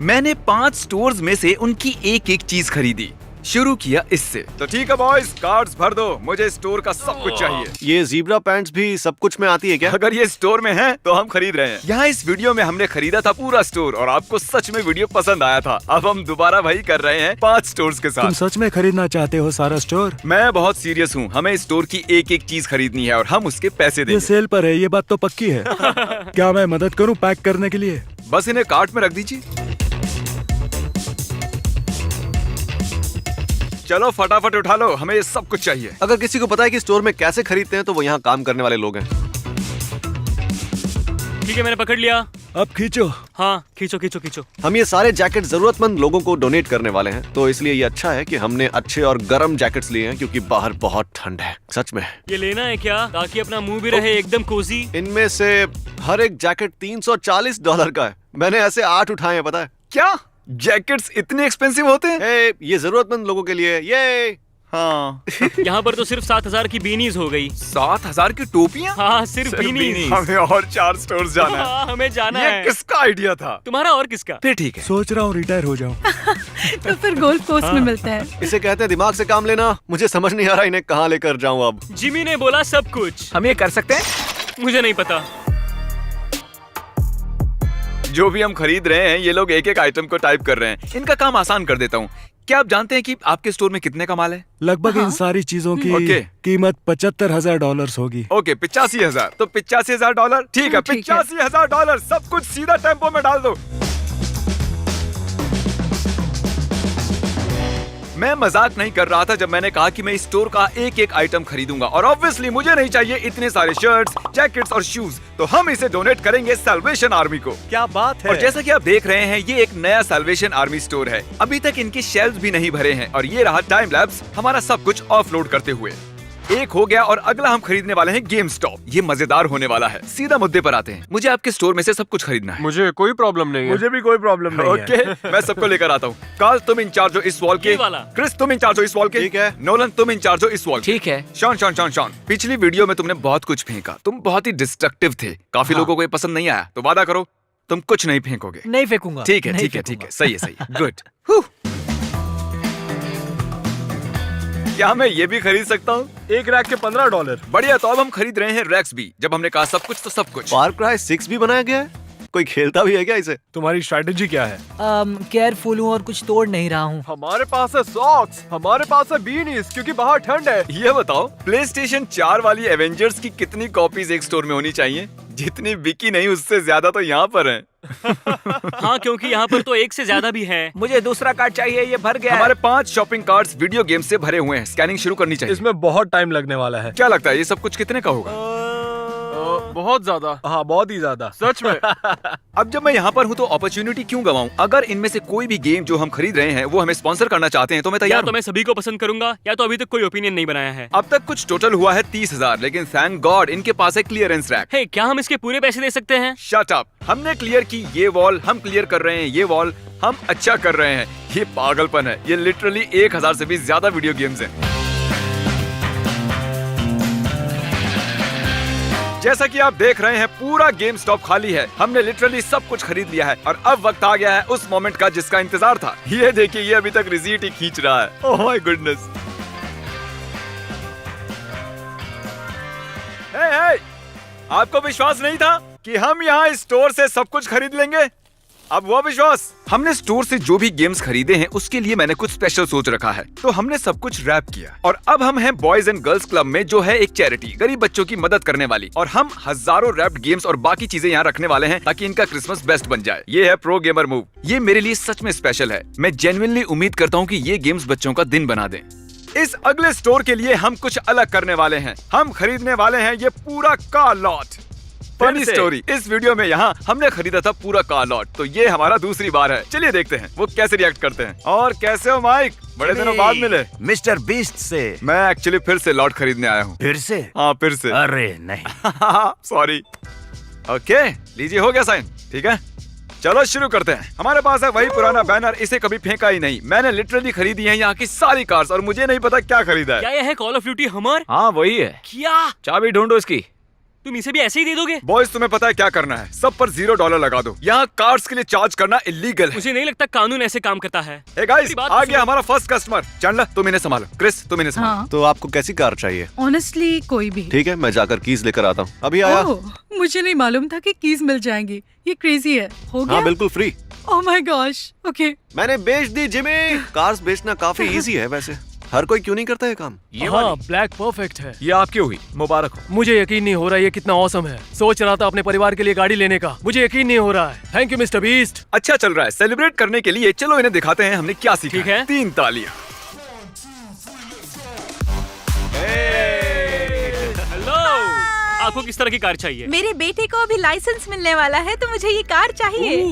मैंने 5 स्टोर्स में से उनकी एक एक चीज खरीदी। शुरू किया इससे। तो ठीक है बॉयज, कार्ड्स भर दो, मुझे स्टोर का सब कुछ चाहिए। ये ज़ीब्रा पैंट्स भी सब कुछ में आती है क्या? अगर ये स्टोर में है तो हम खरीद रहे हैं। यहाँ इस वीडियो में हमने खरीदा था पूरा स्टोर और आपको सच में वीडियो पसंद आया था। अब हम दोबारा वही कर रहे हैं 5 स्टोर्स के तुम साथ। सच में खरीदना चाहते हो सारा स्टोर? मैं बहुत सीरियस हूँ, हमें स्टोर की एक एक चीज खरीदनी है और हम उसके पैसे ये देंगे। सेल पर है, ये बात तो पक्की है। क्या मैं मदद करूं पैक करने के लिए? बस इन्हें कार्ट में रख दीजिए। चलो फटाफट उठा लो, हमें ये सब कुछ चाहिए। अगर किसी को पता है कि स्टोर में कैसे खरीदते हैं तो वो यहाँ काम करने वाले लोग हैं। ठीक है, मैंने पकड़ लिया। अब खींचो। हाँ, खींचो खींचो खींचो। हम ये सारे जैकेट जरूरतमंद लोगों को डोनेट करने वाले हैं, तो इसलिए ये अच्छा है कि हमने अच्छे और गर्म जैकेट्स लिए हैं क्योंकि बाहर बहुत ठंड है। सच में ये लेना है क्या, ताकि अपना मुंह भी रहे एकदम कोजी? इनमें से हर एक जैकेट $340 का है। मैंने ऐसे 8 उठाए हैं, पता है? क्या जैकेट्स इतने एक्सपेंसिव होते हैं? ये जरूरतमंद लोगों के लिए। ये हाँ। यहाँ पर तो सिर्फ 7,000 की बीनीज हो गई। 7,000 की टोपियाँ? हाँ, सिर्फ बीनीज। हमें और 4 स्टोर्स जाना है। हाँ, हमें जाना ये है। किसका आइडिया था? तुम्हारा और किसका? फिर ठीक है। सोच रहा हूँ रिटायर हो जाऊं। तो फिर गोल्फ कोर्स में मिलते हैं। इसे कहते हैं दिमाग से काम लेना। मुझे समझ नहीं आ रहा इन्हें कहाँ लेकर जाऊँ अब। जिमी ने बोला सब कुछ। हम ये कर सकते हैं? मुझे नहीं पता। जो भी हम खरीद रहे हैं, ये लोग एक एक आइटम को टाइप कर रहे हैं। इनका काम आसान कर देता हूँ। क्या आप जानते हैं कि आपके स्टोर में कितने का माल है? लगभग इन सारी चीजों की ओके। कीमत $75,000 होगी। ओके, $85,000। तो $85,000 ठीक है। ठीक है। $85,000 सब कुछ सीधा टेम्पो में डाल दो। मैं मजाक नहीं कर रहा था जब मैंने कहा कि मैं इस स्टोर का एक एक आइटम खरीदूंगा और ऑब्वियसली मुझे नहीं चाहिए इतने सारे शर्ट्स, जैकेट्स और शूज, तो हम इसे डोनेट करेंगे सैल्वेशन आर्मी को। क्या बात और जैसा कि आप देख रहे हैं, ये एक नया सैल्वेशन आर्मी स्टोर है। अभी तक इनके शेल्व्स भी नहीं भरे हैं और ये रहा टाइम लैप्स हमारा सब कुछ ऑफलोड करते हुए। एक हो गया और अगला हम खरीदने वाले हैं गेम स्टॉप। ये मजेदार होने वाला है। सीधा मुद्दे पर आते हैं। मुझे आपके स्टोर में से सब कुछ खरीदना है। मुझे कोई प्रॉब्लम नहीं है। मुझे भी कोई प्रॉब्लम नहीं है। ओके, मैं सबको लेकर आता हूँ। कार्ल तुम इंचार्ज हो इस वॉल के। ये वाला। क्रिस तुम इंचार्ज हो इस वॉल के। ठीक है। नोलन तुम इंचार्ज हो इस वॉल के। ठीक है। शॉन शॉन शॉन शॉन, पिछली वीडियो में तुमने बहुत कुछ फेंका। तुम बहुत ही डिस्ट्रक्टिव थे। काफी लोगों को ये पसंद नहीं आया, तो वादा करो तुम कुछ नहीं फेंकोगे। नहीं फेंकूंगा। ठीक है नहीं ठीक है ठीक फेंकूंगा। है, सही है सही है। गुड। क्या मैं ये भी खरीद सकता हूँ? एक रैक के $15। बढ़िया, तो अब हम खरीद रहे हैं रैक्स भी। जब हमने कहा सब कुछ तो सब कुछ। फार क्राई 6 भी बनाया गया है? कोई खेलता भी है क्या इसे? तुम्हारी स्ट्रैटेजी क्या है? केयरफुल हूँ और कुछ तोड़ नहीं रहा हूँ। हमारे पास है सॉक्स, हमारे पास है बीनीज, क्योंकि बाहर ठंड है। ये बताओ, PlayStation 4 वाली एवेंजर्स की कितनी कॉपीज एक स्टोर में होनी चाहिए? जितनी बिकी नहीं उससे ज्यादा तो यहाँ पर है। हाँ, क्योंकि यहाँ पर तो एक से ज्यादा भी है। मुझे दूसरा कार्ड चाहिए, ये भर गया। हमारे 5 शॉपिंग कार्ट्स वीडियो गेम से भरे हुए हैं। स्कैनिंग शुरू करनी चाहिए। इसमें बहुत टाइम लगने वाला है। क्या लगता है ये सब कुछ कितने का होगा? बहुत ज्यादा। हाँ, बहुत ही ज्यादा, सच में। अब जब मैं यहाँ पर हूँ तो अपॉर्चुनिटी क्यों गवाऊं? अगर इनमें से कोई भी गेम जो हम खरीद रहे हैं वो हमें स्पॉन्सर करना चाहते हैं तो मैं या तैयार तो हूँ। मैं सभी को पसंद करूंगा, या तो अभी तक कोई ओपिनियन नहीं बनाया है। अब तक कुछ टोटल हुआ है 30,000, लेकिन थैंक गॉड इनके पास है क्लियरेंस रैक। हे, क्या हम इसके पूरे पैसे दे सकते हैं? Shut up. हमने क्लियर की ये वॉल, हम क्लियर कर रहे हैं ये वॉल, हम अच्छा कर रहे हैं। ये पागलपन है। ये लिटरली 1,000 से भी ज्यादा वीडियो गेम्स हैं। जैसा कि आप देख रहे हैं, पूरा गेम स्टॉप खाली है। हमने लिटरली सब कुछ खरीद लिया है और अब वक्त आ गया है उस मोमेंट का जिसका इंतजार था। ये देखिए, ये अभी तक रिसीट ही खींच रहा है। Oh my goodness. हे, आपको विश्वास नहीं था कि हम यहाँ इस स्टोर से सब कुछ खरीद लेंगे? अब वो विश्वास। हमने स्टोर से जो भी गेम्स खरीदे हैं उसके लिए मैंने कुछ स्पेशल सोच रखा है, तो हमने सब कुछ रैप किया। और अब हम हैं बॉयज एंड गर्ल्स क्लब में, जो है एक चैरिटी गरीब बच्चों की मदद करने वाली। और हम हजारों रैप्ड गेम्स और बाकी चीजें यहाँ रखने वाले हैं ताकि इनका क्रिसमस बेस्ट बन जाए। ये है प्रो गेमर मूव। ये मेरे लिए सच में स्पेशल है। मैं जेन्युइनली उम्मीद करता हूँ कि ये गेम्स बच्चों का दिन बना दें। इस अगले स्टोर के लिए हम कुछ अलग करने वाले हैं। हम खरीदने वाले हैं ये पूरा कार लॉट। फनी स्टोरी, इस वीडियो में यहाँ हमने खरीदा था पूरा कार लॉट, तो ये हमारा दूसरी बार है। चलिए देखते हैं वो कैसे रिएक्ट करते हैं। और कैसे हो माइक? बड़े दिनों बाद मिले। मिस्टर बीस्ट से। मैं एक्चुअली फिर से लॉट खरीदने आया हूँ। फिर से? हाँ, फिर से। अरे नहीं। सॉरी। ओके, लीजिए, हो गया साइन। ठीक है, चलो शुरू करते हैं। हमारे पास है वही पुराना बैनर, इसे कभी फेंका ही नहीं। मैंने लिटरली खरीदी है यहाँ की सारी कार्स और मुझे नहीं पता क्या खरीदा है। क्या यह है कॉल ऑफ ड्यूटी हमर? हाँ वही है। क्या? चाबी ढूंढो इसकी। तुम इसे भी ऐसे ही दे दोगे? बॉयज तुम्हें पता है क्या करना है, सब पर $0 लगा दो। यहाँ कार्ड्स के लिए चार्ज करना इलीगल है। मुझे नहीं लगता कानून ऐसे काम करता है। हे गाइस, मेरी बात आ तो गया सुनो। हमारा फर्स्ट कस्टमर। चैंडलर तुम इन्हें संभालो, क्रिस तुम इन्हें संभालो। हाँ तो आपको कैसी कार चाहिए? ऑनेस्टली कोई भी। ठीक है, मैं जाकर कीज लेकर आता हूँ। अभी आया। ओह, मुझे नहीं मालूम था कि कीज मिल जाएंगी। ये क्रेजी है। हो गया? हाँ बिल्कुल free. Oh my gosh. Okay. मैंने बेच दी जिमी। कार्स बेचना काफी इजी है वैसे। हर कोई क्यों नहीं करता ये काम? हाँ, ब्लैक परफेक्ट है। ये आपकी हुई, मुबारक हो। मुझे यकीन नहीं हो रहा ये कितना औसम है। सोच रहा था अपने परिवार के लिए गाड़ी लेने का, मुझे यकीन नहीं हो रहा है। Thank you mister beast. अच्छा चल रहा है। सेलिब्रेट करने के लिए चलो इन्हें दिखाते हैं हमने क्या सीखा। ठीक है। 3 तालियां। हेलो, आपको किस तरह की कार चाहिए? मेरे बेटे को अभी लाइसेंस मिलने वाला है तो मुझे ये कार चाहिए।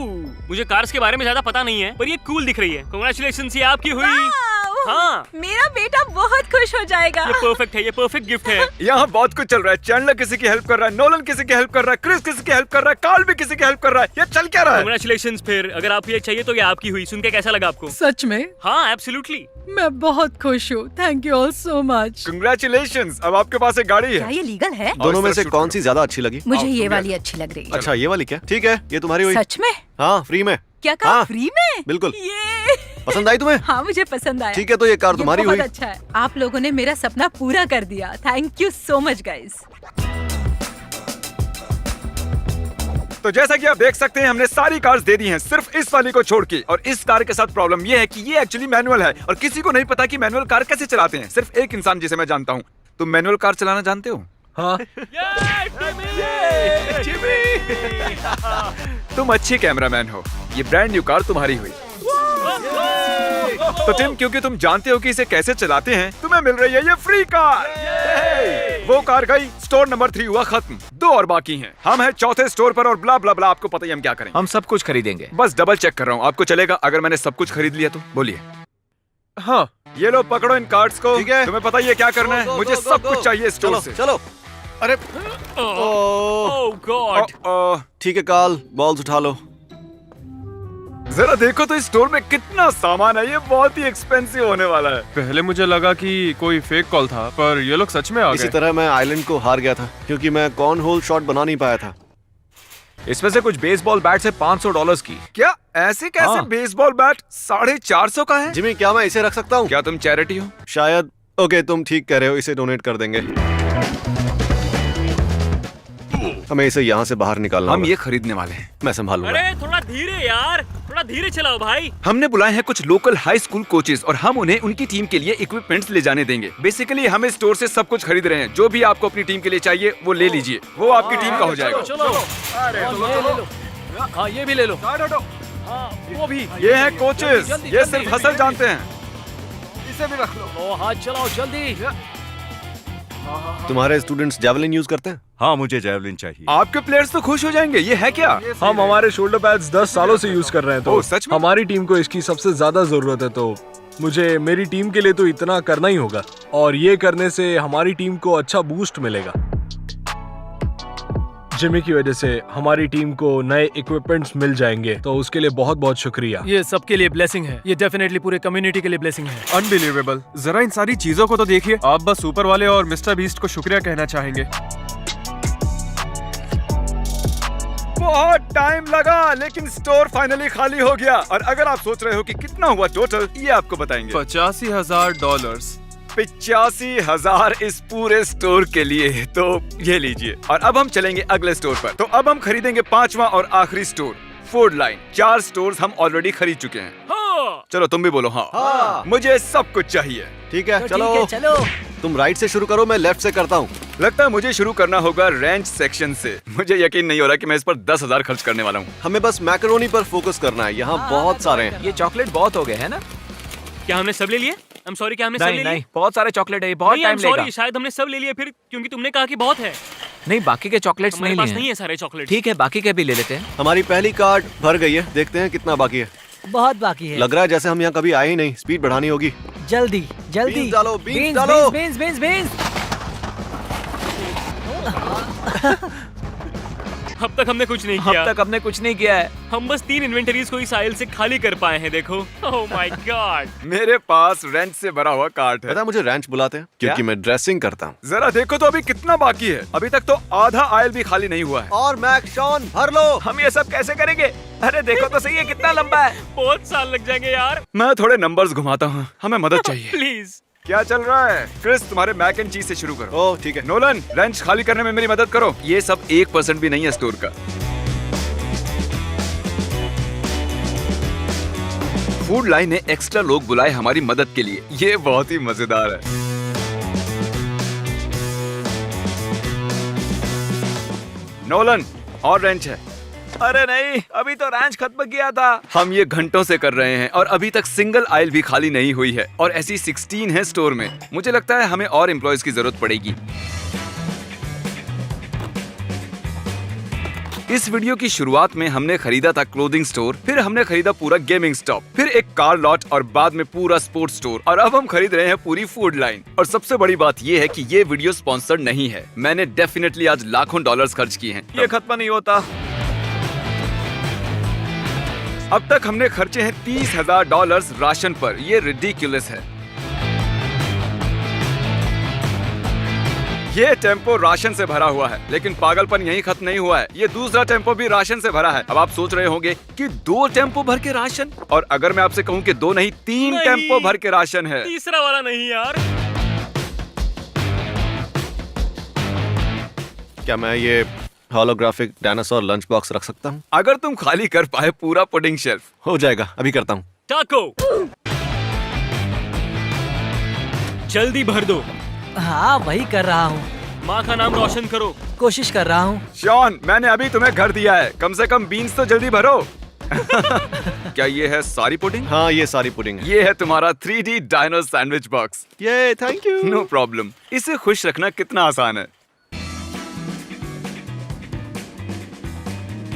मुझे कार्स के बारे में ज्यादा पता नहीं है, पर ये कूल दिख रही है। कांग्रेचुलेशंस, ये आपकी हुई। वाओ! हाँ। मेरा बेटा बहुत खुश हो जाएगा। ये परफेक्ट है, ये परफेक्ट गिफ्ट है। यहाँ बहुत कुछ चल रहा है। चैंडलर किसी की हेल्प कर रहा है, नोलन किसी की हेल्प कर रहा है, क्रिस किसी की हेल्प कर रहा है, कार्ल भी किसी की हेल्प कर रहा है। ये चल क्या रहा है? कांग्रेचुलेशंस। फिर अगर आपको ये चाहिए तो ये आपकी हुई। सुन के कैसा लगा आपको? सच में हाँ, एब्सोल्युटली। मैं बहुत खुश हूँ। Thank you all so much. Congratulations, अब आपके पास एक गाड़ी क्या है। ये लीगल है? दोनों में इस से तरह कौन शूट सी ज्यादा अच्छी लगी? मुझे ये तुम वाली अच्छी लग रही है। अच्छा ये वाली क्या? ठीक है, ये तुम्हारी हुई। सच में? हाँ फ्री में। क्या कहा? हाँ, फ्री में? बिल्कुल। ये पसंद आई तुम्हें? हाँ मुझे पसंद आया। ठीक है, तो ये कार तुम्हारी ये बहुत हुई। अच्छा है। आप लोगों ने मेरा सपना पूरा कर दिया। Thank you so much guys. तो जैसा कि आप देख सकते हैं हमने सारी कार्स दे दी हैं सिर्फ इस वाली को छोड़ के। और इस कार के साथ प्रॉब्लम ये है कि ये एक्चुअली मैनुअल है और किसी को नहीं पता कि मैनुअल कार कैसे चलाते हैं। सिर्फ एक इंसान जिसे मैं जानता हूँ। तुम मैनुअल कार चलाना जानते हो? हाँ। तुम अच्छे कैमरामैन हो। ये ब्रांड न्यू कार तुम्हारी हुई। तो टिम, क्योंकि तुम जानते हो कि इसे कैसे चलाते हैं, तुम्हें मिल रही है ये फ्री कार। वो कार गई, स्टोर नंबर 3 हुआ खत्म। 2 और बाकी हैं। हम हैं चौथे स्टोर पर और ब्ला ब्ला ब्ला। आपको पता ही हम क्या करें। हम सब कुछ खरीदेंगे। बस डबल चेक कर रहा हूँ, आपको चलेगा अगर मैंने सब कुछ खरीद लिया तो? बोलिए। हाँ, ये लो पकड़ो इन कार्ड्स को। ठीक है। तुम्हें पता ही है क्या करना है। गो, गो, मुझे गो, सब गो, कुछ गो। चाहिए स्टोर चलो से। चलो। अरे ओह गॉड। ठीक है कार्ल, बॉल्स उठा लो। जरा देखो तो इस स्टोर में कितना सामान है। ये बहुत ही एक्सपेंसिव होने वाला है। पहले मुझे लगा कि कोई फेक कॉल था, पर ये लोग सच में आ इसी गए। तरह मैं आइलैंड को हार गया था क्योंकि मैं कॉर्न होल शॉट बना नहीं पाया था। इसमें से कुछ बेसबॉल बैट्स है $500 की। क्या ऐसे कैसे हाँ। बेसबॉल बैट 450 का है? जिमी क्या मैं इसे रख सकता हूँ? क्या तुम चैरिटी हो? शायद। ओके तुम ठीक कह रहे हो, इसे डोनेट कर देंगे। हमें इसे यहाँ से बाहर निकालना हम होगा। ये खरीदने वाले हैं। मैं संभालूंगा। अरे थोड़ा धीरे यार, थोड़ा धीरे चलाओ भाई। हमने बुलाए हैं कुछ लोकल हाई स्कूल कोचेस और हम उन्हें उनकी टीम के लिए इक्विपमेंट्स ले जाने देंगे। बेसिकली हम इस स्टोर से सब कुछ खरीद रहे हैं। जो भी आपको अपनी टीम के लिए चाहिए वो ले लीजिए। वो आपकी टीम का हो जाएगा। चलो। हाँ ये भी ले लो। हाँ वो भी। ये हैं कोचेस। ये सिर्फ हसल जानते हैं। इसे भी रख लो। ओ हाथ चलाओ जल्दी। तुम्हारे स्टूडेंट्स जैवलिन यूज करते हैं? हाँ मुझे जैवलिन चाहिए। आपके प्लेयर्स तो खुश हो जाएंगे। ये है क्या? हम हमारे शोल्डर पैड्स 10 सालों से यूज कर रहे हैं, तो ओह, सच में? हमारी टीम को इसकी सबसे ज्यादा जरूरत है, तो मुझे मेरी टीम के लिए तो इतना करना ही होगा और ये करने से हमारी टीम को अच्छा बूस्ट मिलेगा। जिमी की वजह से हमारी टीम को नए इक्विपमेंट्स मिल जाएंगे, तो उसके लिए बहुत बहुत शुक्रिया। ये सबके लिए ब्लेसिंग है। ये डेफिनेटली पूरे कम्युनिटी के लिए ब्लेसिंग है। अनबिलीवेबल। जरा इन सारी चीजों को तो देखिए। आप बस सुपर वाले और मिस्टर बीस्ट को शुक्रिया कहना चाहेंगे। बहुत टाइम लगा लेकिन स्टोर फाइनली खाली हो गया। और अगर आप सोच रहे हो कि कितना हुआ टोटल, ये आपको बताएंगे। $85,000। 85,000 इस पूरे स्टोर के लिए। तो ये लीजिए। और अब हम चलेंगे अगले स्टोर पर। तो अब हम खरीदेंगे 5वां और आखिरी स्टोर, फोर्ड लाइन। 4 स्टोर्स हम ऑलरेडी खरीद चुके हैं। हाँ। चलो तुम भी बोलो हाँ। मुझे सब कुछ चाहिए। ठीक है तो चलो। ठीक है, चलो। तुम राइट से शुरू करो, मैं लेफ्ट से करता हूँ। लगता है मुझे शुरू करना होगा रेंच सेक्शन से। मुझे यकीन नहीं हो रहा कि मैं इस पर 10,000 खर्च करने वाला हूँ। हमें बस मैकरोनी पर फोकस करना है। यहाँ बहुत सारे हैं। ये चॉकलेट बहुत हो गए है ना? क्या हमने सब ले लिए? I'm sorry, क्या हमने सब ले नहीं लिए? नहीं, बहुत सारे चॉकलेट है, बहुत नहीं, टाइम I'm लेगा। sorry, शायद हमने सब ले लिए फिर, क्योंकि तुमने कहा कि बहुत है। नहीं, बाकी के चॉकलेट्स हमारे नहीं पास लिए नहीं हैं। है सारे चॉकलेट। ठीक है, बाकी के भी ले लेते हैं। हमारी पहली कार्ड भर गई है, देखते हैं कितना बाकी है। बहुत बाकी है। लग रहा है जैसे हम यहाँ कभी आए ही नहीं। स्पीड बढ़ानी होगी। जल्दी जल्दी। बीन्स डालो, बीन्स बीन्स, डालो। Beans, beans, beans. अब तक हमने कुछ नहीं किया। अब तक हमने कुछ नहीं किया है। हम बस 3 इन्वेंटरीज को इस आइल से खाली कर पाए हैं, देखो। Oh my God. मेरे पास रेंट से भरा हुआ कार्ट है। पता है मुझे रैंच बुलाते हैं क्योंकि मैं ड्रेसिंग करता हूँ। जरा देखो तो अभी कितना बाकी है। अभी तक तो आधा आयल भी खाली नहीं हुआ है। और मैक शॉन भर लो। हम ये सब कैसे करेंगे? अरे देखो तो सही है कितना लंबा है। बहुत साल लग जाएंगे यार। मैं थोड़े नंबर्स घुमाता हूँ, हमें मदद चाहिए। प्लीज। क्या चल रहा है? क्रिस, तुम्हारे मैक एंड चीज से शुरू करो। ओह ठीक है। नोलन, रेंच खाली करने में मेरी मदद करो। ये सब 1% भी नहीं है स्टोर का। फूड लाइन ने एक्स्ट्रा लोग बुलाए हमारी मदद के लिए। ये बहुत ही मजेदार है। नोलन, और रेंच है। अरे नहीं, अभी तो रैंच खत्म किया था। हम ये घंटों से कर रहे हैं और अभी तक सिंगल आयल भी खाली नहीं हुई है और ऐसी 16 है स्टोर में। मुझे लगता है हमें और एम्प्लॉयज की जरूरत पड़ेगी। इस वीडियो की शुरुआत में हमने खरीदा था क्लोथिंग स्टोर, फिर हमने खरीदा पूरा गेमिंग स्टॉप, फिर एक कार लॉट और बाद में पूरा स्पोर्ट्स स्टोर, और अब हम खरीद रहे हैं पूरी फूड लाइन। और सबसे बड़ी बात ये है कि ये वीडियो स्पॉन्सर्ड नहीं है। मैंने डेफिनेटली आज लाखों डॉलर्स खर्च किए हैं। ये खत्म नहीं होता। अब तक हमने खर्चे हैं $30,000 राशन पर। ये रिडिकुलस है। ये टेम्पो राशन से भरा हुआ है, लेकिन पागलपन यही खत्म नहीं हुआ है। ये दूसरा टेम्पो भी राशन से भरा है। अब आप सोच रहे होंगे कि 2 टेम्पो भर के राशन, और अगर मैं आपसे कहूँ कि 2 नहीं 3 नहीं। टेम्पो भर के राशन है। तीसरा वाला नहीं यार। क्या मैं ये होलोग्राफिक डायनासोर लंच बॉक्स रख सकता हूँ? अगर तुम खाली कर पाए पूरा पुडिंग शेल्फ। हो जाएगा, अभी करता हूँ। टाको। जल्दी भर दो। हाँ वही कर रहा हूँ। माँ का नाम रोशन करो। कोशिश कर रहा हूँ। शॉन, मैंने अभी तुम्हें घर दिया है, कम से कम बीन्स तो जल्दी भरो। क्या ये है सारी पुडिंग? हाँ ये सारी पुडिंग है। ये है तुम्हारा 3D डायनो सैंडविच बॉक्स। ये थैंक यू। No problem. इसे खुश रखना कितना आसान है।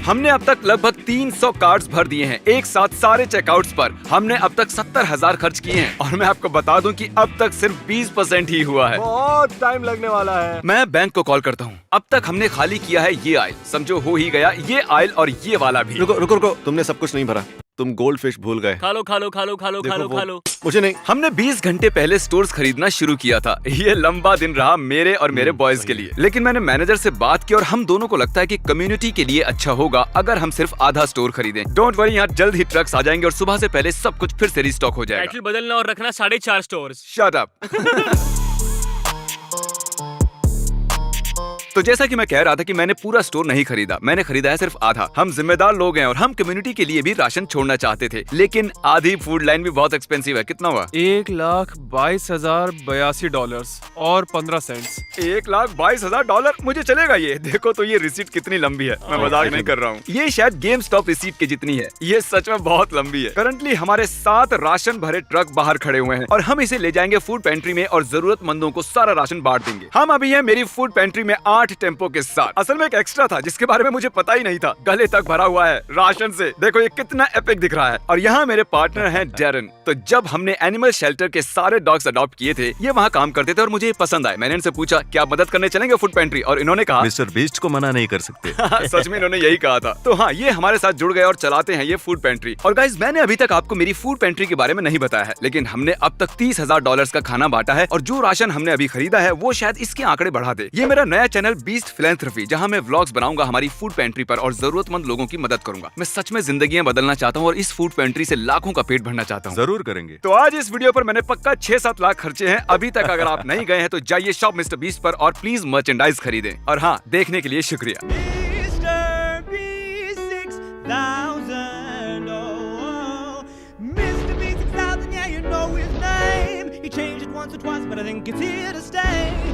हमने अब तक लगभग 300 कार्ड्स भर दिए हैं एक साथ सारे चेकआउट्स पर। हमने अब तक 70,000 खर्च किए हैं और मैं आपको बता दूं कि अब तक सिर्फ 20% ही हुआ है। बहुत टाइम लगने वाला है। मैं बैंक को कॉल करता हूँ। अब तक हमने खाली किया है ये आयल, समझो हो ही गया ये आयल और ये वाला भी। रुको रुको रुको, तुमने सब कुछ नहीं भरा। तुम गोल्ड फिश भूल गए। खा लो खा लो खा लो खा लो खा लो खा लो। मुझे नहीं। हमने 20 घंटे पहले स्टोर्स खरीदना शुरू किया था। ये लंबा दिन रहा मेरे और मेरे बॉयज के लिए, लेकिन मैंने मैनेजर से बात की और हम दोनों को लगता है कि कम्युनिटी के लिए अच्छा होगा अगर हम सिर्फ आधा स्टोर खरीदें। डोंट वरी, यहाँ जल्द ही ट्रक्स आ जाएंगे और सुबह से पहले सब कुछ फिर से रिस्टॉक हो जाएगा। टाइटल बदलना और रखना 4.5 स्टोर्स। Shut up. तो जैसा कि मैं कह रहा था कि मैंने पूरा स्टोर नहीं खरीदा, मैंने खरीदा है सिर्फ आधा। हम जिम्मेदार लोग हैं और हम कम्युनिटी के लिए भी राशन छोड़ना चाहते थे, लेकिन आधी फूड लाइन भी बहुत एक्सपेंसिव है। कितना हुआ? $1,22,082 और 15 सेंट्स। $1,22,000? मुझे चलेगा ये। देखो तो ये रिसीट कितनी लंबी है, मैं मजाक नहीं कर रहा हूँ। ये शायद गेम स्टॉप रिसीट की जितनी है। ये सच में बहुत लंबी है। करंटली हमारे 7 राशन भरे ट्रक बाहर खड़े हुए हैं और हम इसे ले जाएंगे फूड पेंट्री में और जरूरतमंदों को सारा राशन बांट देंगे। हम अभी हैं मेरी फूड पेंट्री में 8 टेम्पो के साथ। असल में एक एक्स्ट्रा था जिसके बारे में मुझे पता ही नहीं था। गले तक भरा हुआ है राशन से। देखो ये कितना एपिक दिख रहा है। और यहाँ मेरे पार्टनर हैं डेरन। तो जब हमने एनिमल शेल्टर के सारे डॉग्स अडॉप्ट किए थे, ये वहाँ काम करते थे और मुझे ये पसंद आए। मैंने इनसे पूछा क्या आप मदद करने चलेंगे फूड पेंट्री, और इन्होंने कहा मिस्टर बीस्ट को मना नहीं कर सकते। सच में इन्होंने यही कहा था। तो हाँ, ये हमारे साथ जुड़ गए और चलाते हैं ये फूड पेंट्री। और गाइस, मैंने अभी तक आपको मेरी फूड पेंट्री के बारे में नहीं बताया है, लेकिन हमने अब तक $30,000 का खाना बांटा है और जो राशन हमने अभी खरीदा है वो शायद इसके आंकड़े बढ़ा दे। ये मेरा नया चैनल बीस्ट फिलैंथ्रोपी, जहाँ मैं व्लॉग्स बनाऊंगा हमारी फूड पेंट्री पर और जरूरतमंद लोगों की मदद करूंगा। मैं सच में जिंदगियां बदलना चाहता हूँ और इस फूड पेंट्री से लाखों का पेट भरना चाहता हूँ। जरूर करेंगे। तो आज इस वीडियो पर मैंने पक्का 6-7 लाख खर्चे हैं अभी तक। अगर आप नहीं गए हैं तो जाइए शॉप मिस्टर बीस्ट पर और प्लीज मर्चेंडाइज खरीदें। और हाँ, देखने के लिए शुक्रिया। He changed it once or twice, but I think it's here to stay.